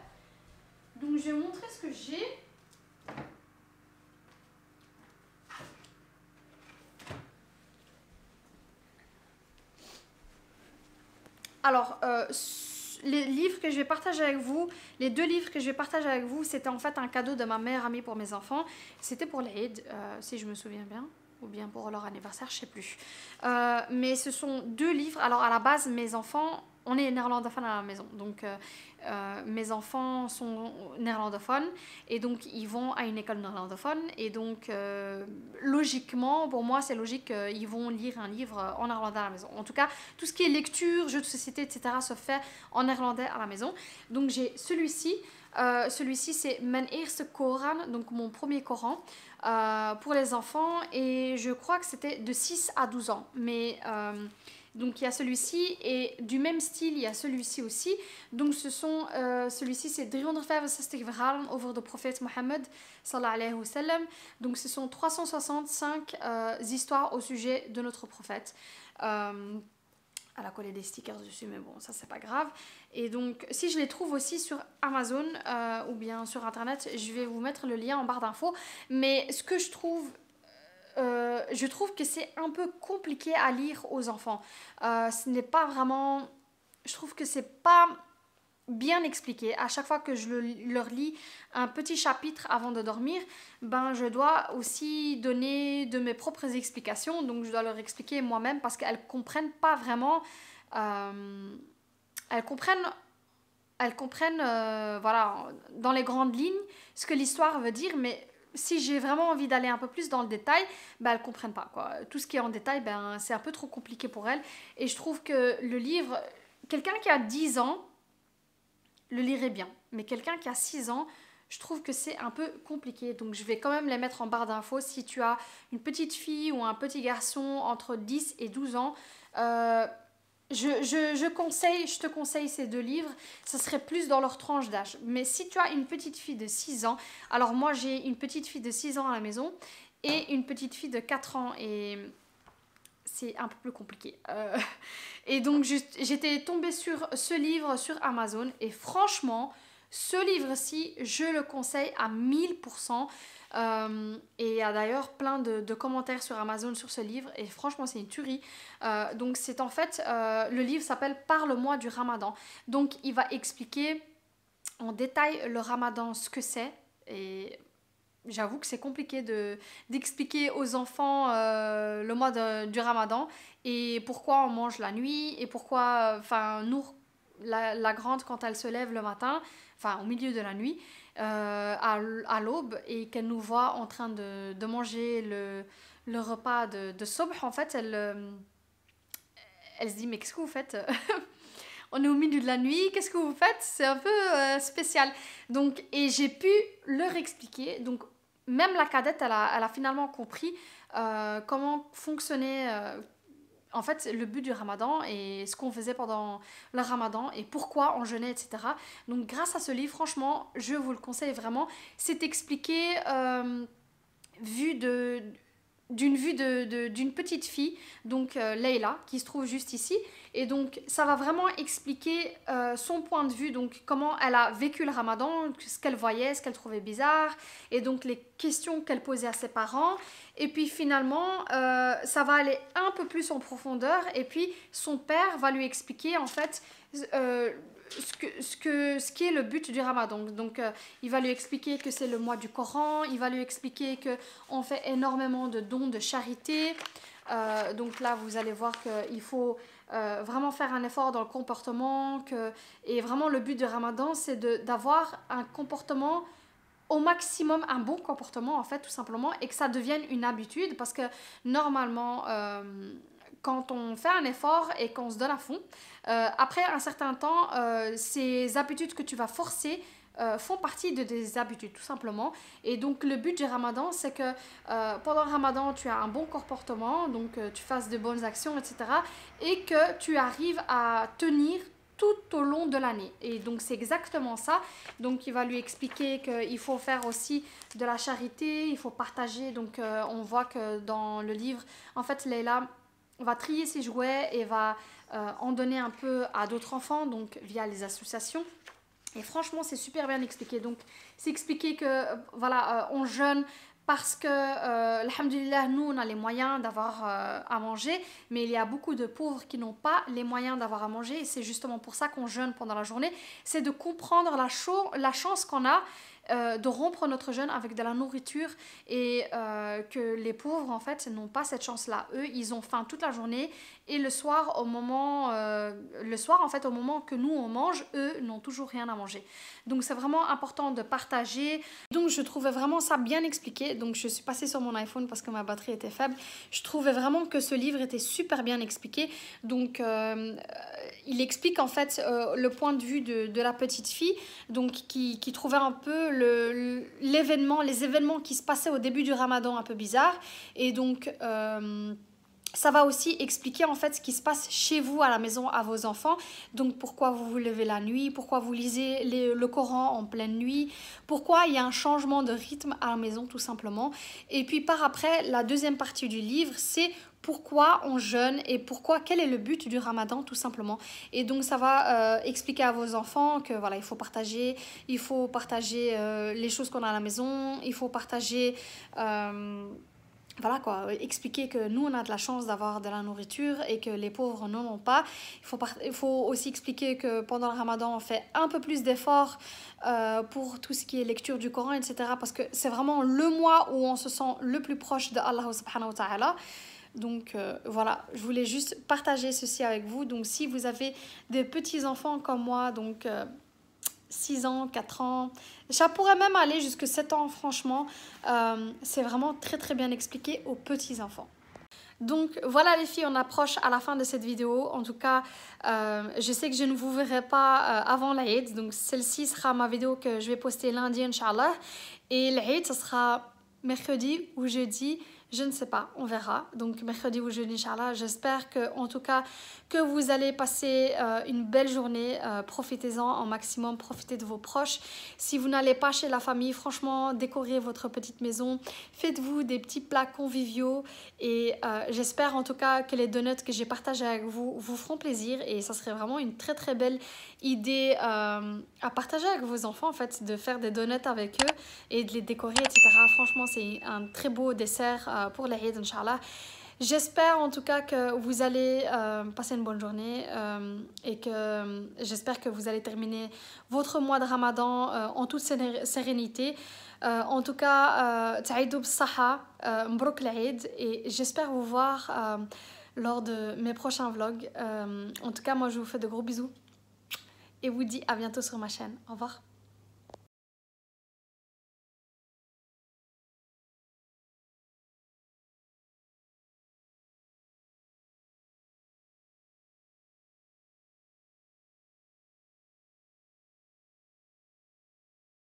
Speaker 2: Donc je vais vous montrer ce que j'ai. Alors, les livres que je vais partager avec vous, les deux livres que je vais partager avec vous, c'était en fait un cadeau de ma meilleure amie pour mes enfants. C'était pour l'Eid, si je me souviens bien. ou bien pour leur anniversaire, je sais plus. Mais ce sont 2 livres. Alors à la base, mes enfants, on est néerlandophone à la maison, donc mes enfants sont néerlandophones et donc ils vont à une école néerlandophone et donc logiquement, pour moi c'est logique qu'ils vont lire un livre en néerlandais à la maison. En tout cas, tout ce qui est lecture, jeux de société, etc. se fait en néerlandais à la maison. Donc j'ai celui-ci. Celui-ci c'est Mijn Eerste Koran, donc mon premier Coran pour les enfants et je crois que c'était de 6 à 12 ans. Mais donc il y a celui-ci et du même style il y a celui-ci aussi. Donc celui-ci c'est 365 verhalen over de prophète Mohammed sallallahu alayhi wa sallam. Donc ce sont 365 histoires au sujet de notre prophète. Elle a collé des stickers dessus, mais bon, ça c'est pas grave. Et donc, si je les trouve aussi sur Amazon ou bien sur internet, je vais vous mettre le lien en barre d'infos. Mais ce que je trouve que c'est un peu compliqué à lire aux enfants. Ce n'est pas vraiment. Je trouve que c'est pas bien expliqué. À chaque fois que je leur lis un petit chapitre avant de dormir, ben je dois aussi donner de mes propres explications. Donc je dois leur expliquer moi-même parce qu'elles comprennent pas vraiment. Elles comprennent voilà, dans les grandes lignes ce que l'histoire veut dire, mais si j'ai vraiment envie d'aller un peu plus dans le détail, ben elles comprennent pas, quoi. Tout ce qui est en détail, ben c'est un peu trop compliqué pour elles. Et je trouve que le livre, quelqu'un qui a 10 ans le lirait bien, mais quelqu'un qui a 6 ans, je trouve que c'est un peu compliqué. Donc je vais quand même les mettre en barre d'infos. Si tu as une petite fille ou un petit garçon entre 10 et 12 ans, je te conseille ces 2 livres. Ça serait plus dans leur tranche d'âge. Mais si tu as une petite fille de 6 ans, alors moi j'ai une petite fille de 6 ans à la maison et une petite fille de 4 ans et c'est un peu plus compliqué. Et donc j'étais tombée sur ce livre sur Amazon et franchement, ce livre-ci, je le conseille à 1000%. Et il y a d'ailleurs plein de commentaires sur Amazon sur ce livre et franchement c'est une tuerie. Donc c'est en fait, le livre s'appelle Parle-moi du Ramadan. Donc il va expliquer en détail le Ramadan, ce que c'est. Et j'avoue que c'est compliqué d'expliquer aux enfants le mois du Ramadan et pourquoi on mange la nuit et pourquoi, enfin nous, la grande quand elle se lève le matin, enfin au milieu de la nuit, à l'aube et qu'elle nous voit en train de manger le repas de Sobh, en fait elle se dit mais qu'est-ce que vous faites? On est au milieu de la nuit, qu'est-ce que vous faites? C'est un peu spécial. Donc, et j'ai pu leur expliquer. Donc, même la cadette, elle a finalement compris comment fonctionnait en fait le but du Ramadan et ce qu'on faisait pendant le Ramadan et pourquoi on jeûnait, etc. Donc, grâce à ce livre, franchement, je vous le conseille vraiment. C'est expliqué d'une petite fille, donc Leïla, qui se trouve juste ici. Et donc, ça va vraiment expliquer son point de vue, donc comment elle a vécu le Ramadan, ce qu'elle voyait, ce qu'elle trouvait bizarre, et donc les questions qu'elle posait à ses parents. Et puis finalement, ça va aller un peu plus en profondeur. Et puis, son père va lui expliquer, en fait, ce qui est le but du Ramadan. Donc, il va lui expliquer que c'est le mois du Coran, il va lui expliquer qu'on fait énormément de dons de charité. Donc là, vous allez voir qu'il faut vraiment faire un effort dans le comportement. Et vraiment, le but du Ramadan, c'est d'avoir un comportement au maximum, un bon comportement, en fait, tout simplement, et que ça devienne une habitude. Parce que normalement, quand on fait un effort et qu'on se donne à fond, après un certain temps, ces habitudes que tu vas forcer font partie de des habitudes, tout simplement. Et donc, le but du Ramadan, c'est que pendant le Ramadan, tu as un bon comportement, donc tu fasses de bonnes actions, etc. Et que tu arrives à tenir tout au long de l'année. Et donc, c'est exactement ça. Donc, il va lui expliquer qu'il faut faire aussi de la charité, il faut partager. Donc, on voit que dans le livre, en fait, Leïla va trier ses jouets et va en donner un peu à d'autres enfants, donc via les associations. Et franchement, c'est super bien expliqué. Donc, c'est expliqué que, voilà, on jeûne parce que, alhamdoulilah, nous, on a les moyens d'avoir à manger, mais il y a beaucoup de pauvres qui n'ont pas les moyens d'avoir à manger, et c'est justement pour ça qu'on jeûne pendant la journée. C'est de comprendre la chance qu'on a de rompre notre jeûne avec de la nourriture et que les pauvres en fait n'ont pas cette chance-là. Eux, ils ont faim toute la journée et le soir en fait au moment que nous on mange, eux n'ont toujours rien à manger. Donc c'est vraiment important de partager. Donc je trouvais vraiment ça bien expliqué. Donc je suis passée sur mon iPhone parce que ma batterie était faible. Je trouvais vraiment que ce livre était super bien expliqué. Donc il explique en fait le point de vue de la petite fille, donc qui trouvait un peu les événements qui se passaient au début du Ramadan un peu bizarres. Et donc ça va aussi expliquer en fait ce qui se passe chez vous à la maison à vos enfants. Donc pourquoi vous vous levez la nuit, pourquoi vous lisez le Coran en pleine nuit, pourquoi il y a un changement de rythme à la maison tout simplement. Et puis par après, la deuxième partie du livre, c'est pourquoi on jeûne et quel est le but du Ramadan tout simplement. Et donc ça va expliquer à vos enfants que voilà, il faut partager les choses qu'on a à la maison, il faut partager voilà quoi, expliquer que nous on a de la chance d'avoir de la nourriture et que les pauvres n'en ont pas. Il faut aussi expliquer que pendant le Ramadan on fait un peu plus d'efforts pour tout ce qui est lecture du Coran, etc. Parce que c'est vraiment le mois où on se sent le plus proche de Allah subhanahu wa ta'ala. Donc voilà, je voulais juste partager ceci avec vous. Donc si vous avez des petits enfants comme moi, donc 6 ans, 4 ans, ça pourrait même aller jusqu'à 7 ans franchement. C'est vraiment très très bien expliqué aux petits enfants. Donc voilà les filles, on approche à la fin de cette vidéo. En tout cas, je sais que je ne vous verrai pas avant l'Aïd. Donc celle-ci sera ma vidéo que je vais poster lundi, Inch'Allah. Et l'Aïd, ce sera mercredi ou jeudi. Je ne sais pas, on verra. Donc mercredi ou jeudi, Inch'Allah. J'espère que, en tout cas, que vous allez passer une belle journée. Profitez-en au maximum, profitez de vos proches. Si vous n'allez pas chez la famille, franchement, décorez votre petite maison. Faites-vous des petits plats conviviaux. Et j'espère en tout cas que les donuts que j'ai partagés avec vous vous feront plaisir. Et ça serait vraiment une très très belle idée à partager avec vos enfants, en fait, de faire des donuts avec eux et de les décorer, etc. Franchement, c'est un très beau dessert pour l'Aïd, Inch'Allah. J'espère en tout cas que vous allez passer une bonne journée et que j'espère que vous allez terminer votre mois de Ramadan en toute sérénité. En tout cas, ta'idou b'saha, mbrouk l'Aïd, et j'espère vous voir lors de mes prochains vlogs. En tout cas, moi je vous fais de gros bisous et vous dis à bientôt sur ma chaîne. Au revoir.